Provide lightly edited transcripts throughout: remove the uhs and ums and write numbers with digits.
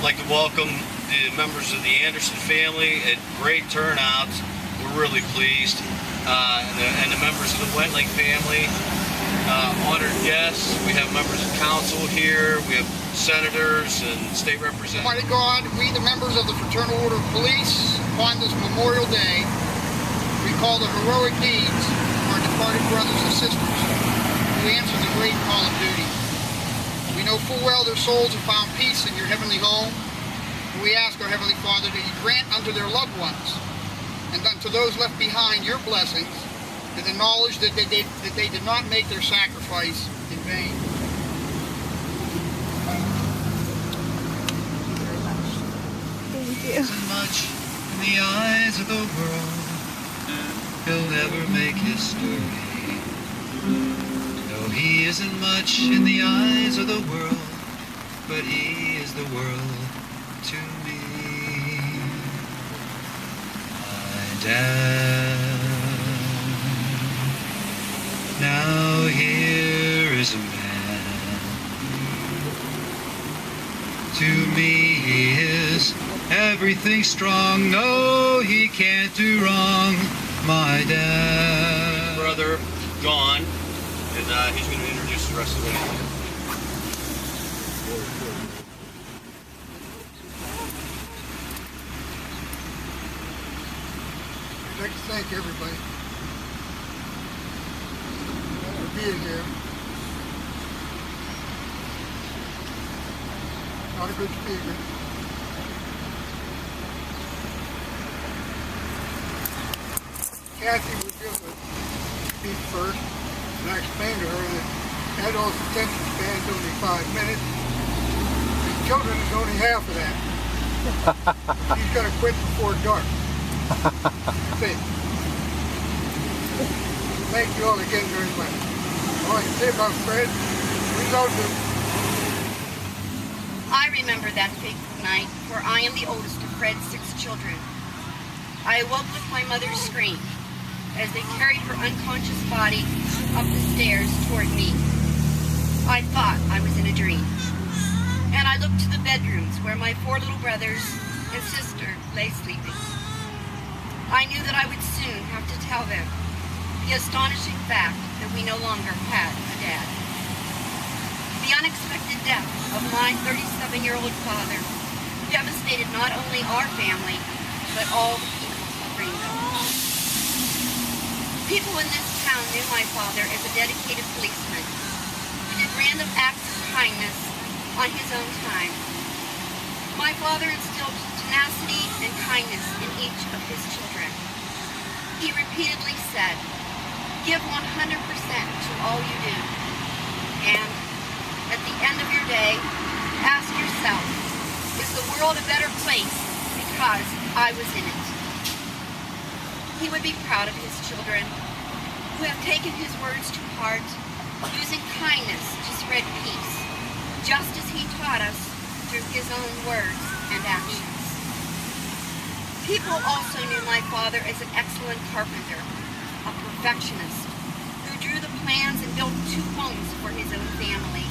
like to welcome the members of the Anderson family. A great turnout. We're really pleased. And the members of the Wetling family, honored guests. We have members of council here. We have senators and state representatives. Almighty God, we, the members of the Fraternal Order of Police, upon this Memorial Day, recall the heroic deeds of our departed brothers and sisters who answered the great call of duty. We know full well their souls have found peace in your heavenly home, and we ask our Heavenly Father that you grant unto their loved ones and unto those left behind your blessings, and the knowledge that they did not make their sacrifice in vain. Thank you. Isn't much in the eyes of the world. He'll never make history. No, he isn't much in the eyes of the world, but he is the world to me. My dad. Now here is a man. To me he is everything strong. No, he can't do wrong. My dad. Brother, John, and he's going to introduce the rest of the family. I'd like to thank everybody for being here. Not a good speaker. Kathy would give a speech first, and I explained to her that adults' attention span is only 5 minutes, and children is only half of that. She's got to quit before dark. See. Thank you all again very much. All I can say about Fred, we love him. I remember that fateful night, for I am the oldest of Fred's 6 children. I awoke with my mother's scream as they carried her unconscious body up the stairs toward me. I thought I was in a dream, and I looked to the bedrooms where my 4 little brothers and sister lay sleeping. I knew that I would soon have to tell them the astonishing fact that we no longer had a dad. The unexpected death of my 37-year-old father devastated not only our family, but all the people of Greenville. People in this town knew my father as a dedicated policeman who did random acts of kindness on his own time. My father instilled tenacity and kindness in each of his children. He repeatedly said, "Give 100% to all you do." And at the end of your day, ask yourself, is the world a better place because I was in it? He would be proud of his children, who have taken his words to heart, using kindness to spread peace, just as he taught us through his own words and actions. People also knew my father as an excellent carpenter, a perfectionist, who drew the plans and built 2 homes for his own family,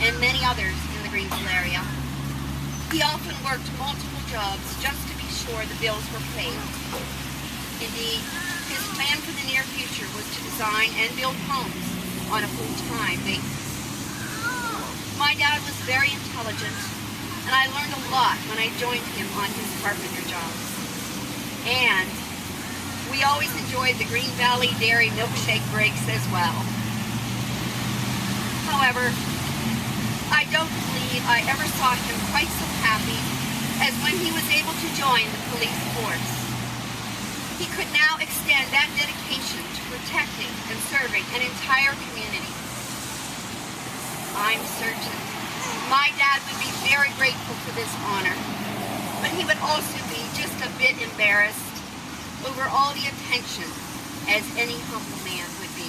and many others in the Greenville area. He often worked multiple jobs just to be sure the bills were paid. Indeed, his plan for the near future was to design and build homes on a full-time basis. My dad was very intelligent, and I learned a lot when I joined him on his carpenter jobs. And we always enjoyed the Green Valley Dairy milkshake breaks as well. However, I don't believe I ever saw him quite so happy as when he was able to join the police force. He could now extend that dedication to protecting and serving an entire community. I'm certain my dad would be very grateful for this honor, but he would also be just a bit embarrassed over all the attention, as any humble man would be.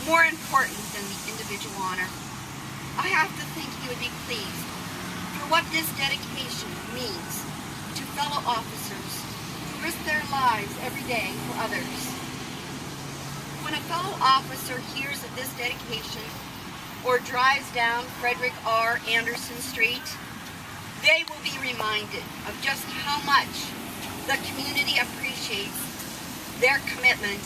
More important than the individual honor, I have to think he would be pleased for what this dedication means to fellow officers who risk their lives every day for others. When a fellow officer hears of this dedication or drives down Frederick R. Anderson Street, they will be reminded of just how much the community appreciates their commitment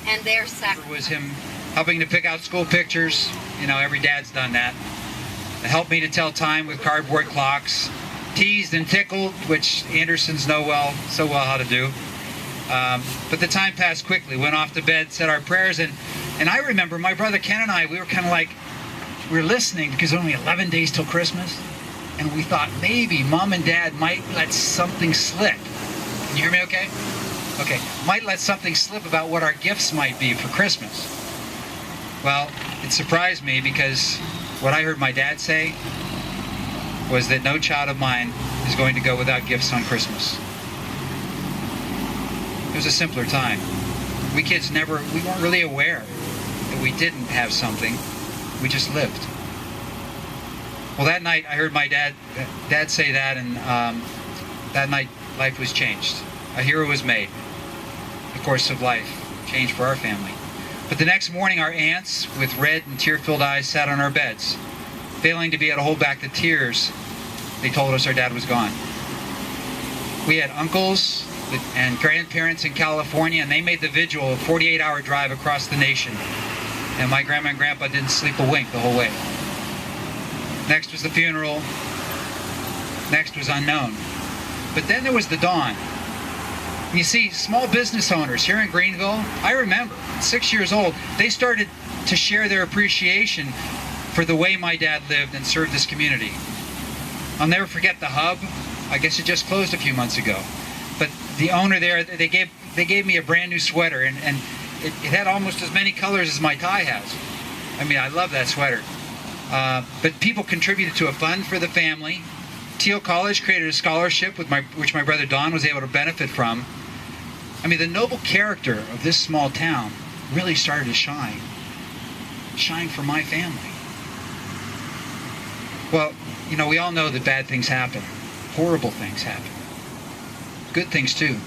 and their sacrifice. Was him helping to pick out school pictures. You know, every dad's done that. It helped me to tell time with cardboard clocks. Teased and tickled, which Andersons know so well how to do. But the time passed quickly. Went off to bed, said our prayers, and I remember my brother Ken and I, we were kind of like, we were listening because only 11 days till Christmas, and we thought maybe Mom and Dad might let something slip. Can you hear me okay? Okay, might let something slip about what our gifts might be for Christmas. Well, it surprised me because what I heard my dad say was that no child of mine is going to go without gifts on Christmas. It was a simpler time. We kids we weren't really aware that we didn't have something. We just lived. Well, that night I heard my dad say that, and that night life was changed. A hero was made. The course of life changed for our family. But the next morning our aunts, with red and tear-filled eyes, sat on our beds. Failing to be able to hold back the tears, they told us our dad was gone. We had uncles and grandparents in California, and they made the vigil a 48-hour drive across the nation. And my grandma and grandpa didn't sleep a wink the whole way. Next was the funeral. Next was unknown. But then there was the dawn. You see, small business owners here in Greenville, I remember, 6 years old, they started to share their appreciation for the way my dad lived and served this community. I'll never forget the Hub. I guess it just closed a few months ago. But the owner there, they gave me a brand new sweater, and it had almost as many colors as my tie has. I mean, I love that sweater. But people contributed to a fund for the family. Teal College created a scholarship which my brother Don was able to benefit from. I mean, the noble character of this small town really started to shine for my family. Well, you know, we all know that bad things happen. Horrible things happen. Good things too.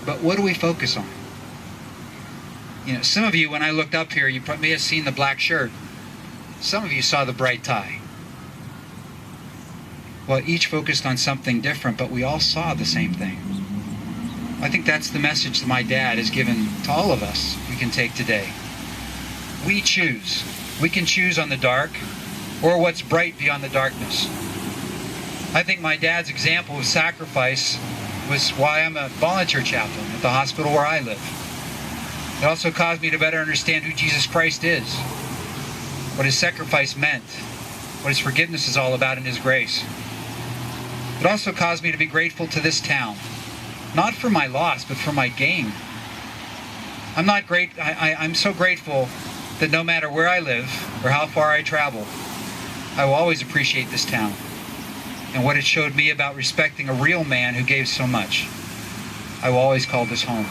But what do we focus on? You know, some of you, when I looked up here, you may have seen the black shirt. Some of you saw the bright tie. Well, each focused on something different, but we all saw the same thing. I think that's the message that my dad has given to all of us we can take today. We choose. We can choose on the dark or what's bright beyond the darkness. I think my dad's example of sacrifice was why I'm a volunteer chaplain at the hospital where I live. It also caused me to better understand who Jesus Christ is, what his sacrifice meant, what his forgiveness is all about, and his grace. It also caused me to be grateful to this town, not for my loss, but for my gain. I'm so grateful that no matter where I live or how far I travel, I will always appreciate this town and what it showed me about respecting a real man who gave so much. I will always call this home.